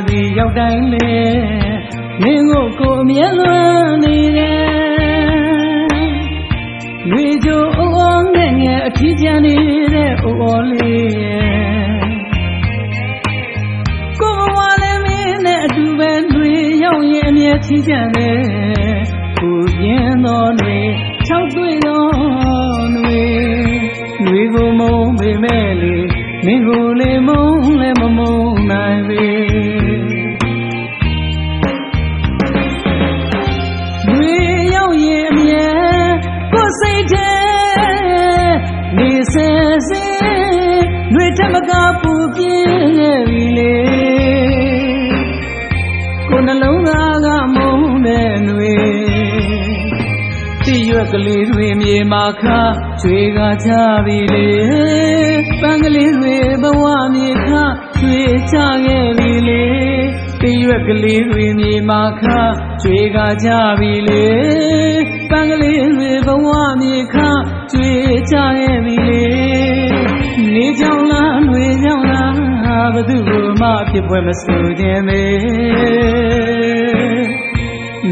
သည်ရောက်တိုင်းလေမင်းကိုအမြဲလွမ်းနေတယ်ရွေချိုးအိုးအိုးငဲ့ငဲ့အထီးကျန်နေတဲ့အိုးအိုးလေးကိုဘဝလည်းမင်းနဲ့အတူပဲတွေရောက်ရင်အမြဲထီးကျန်တယ်ကိုပြင်းတော်တွေ၆တွေ့တော်တွေကိုမုန်းပေမဲ့လေမင်းကိုလေမုန်းလည်းမမုန်းနိုင်ပေတွေရောက်ရင်အမြဲကိုစိတ်ထဲနေဆဲဆဲတွေထမကပူပြင်းခဲ့ပြီလေကိုနှလုံးသားကမုန်းတဲ့တွေတိရွက်ကလေးတွေမြေမာခကျွေကချပြီလေပန်းကလေးတွေဘဝမြေခကျွေချခဲ့ပြီလေတိရွက်ကလေးတွေမြေမာခကျွေကချပြီလေပန်းကလေးတွေဘဝမြေခကျွေချခဲ့ပြီလေနေကြောင်လားနှွေကြောင်လားဘသူကိုမှဖြစ်ပွဲမစိုးခြင်းပဲ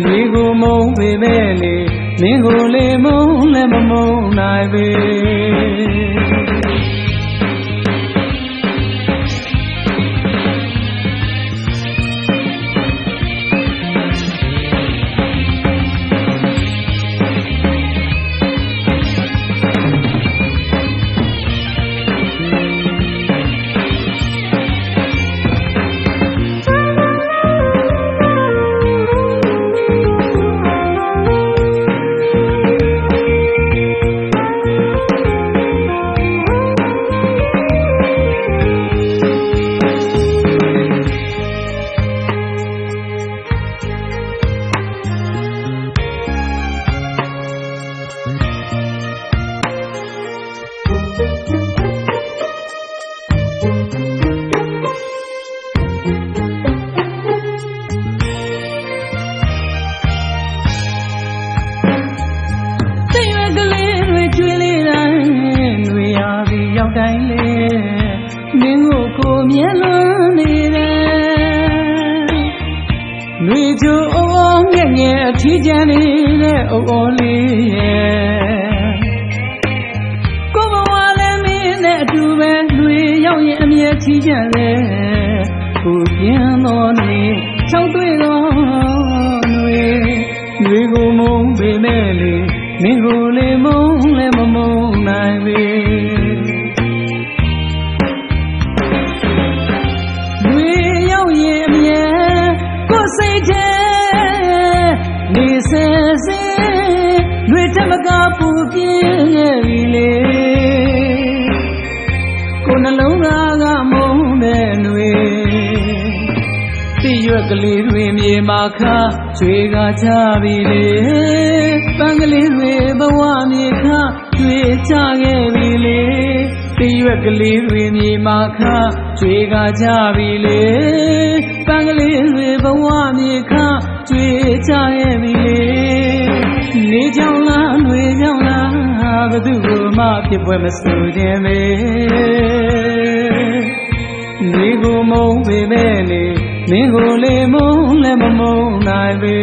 နေကိုမုန်းပေမဲ့လေမင်းကိုလေမုန်းလည်းမမုန်းနိုင်ပေရောက်တိုင်းလေမင်းကိုအမြဲလွမ်းနေတယ်နှွေချိုးအိုးအိုးငဲ့ငဲ့အထီးကျန်နေတဲ့အိုးအိုးလေးရဲ့ကိုဘဝလည်းမင်းနဲ့အတူပဲနှွေရောက်ရင်အမြဲထီးကျန်တယ်ကိုပြင်းတော်နေ၆တွေ့တော်တွေကိုမုန်းပေမဲ့လေမင်းကိုလေမုန်းလည်းမမုန်းနိုင်ပေစိတ်ထဲနေဆဲဆဲတွေထမကပူပြင်းခဲ့ပြီလေကိုနှလုံးသားကမုန်းတဲ့တွေတိရွက်ကလေးတွေမြေမာခကျွေကချပြီလေပန်းကလေးတွေဘဝမြေခကျွေချခဲ့ပြီလေတိရွက်ကလေးတွေမြေမာခကျွေကချပြီလေပန်းကလေးတွေဘဝမြေခကျွေချခဲ့ပြီလေနေကြောင်လားနှွေကြောင်လားဘသူကိုမှဖြစ်ပွဲမစိုးခြင်းပဲနေကိုမုန်းပေမဲ့လေမင်းကိုလေမုန်းလည်းမမုန်းနိုင်ပေ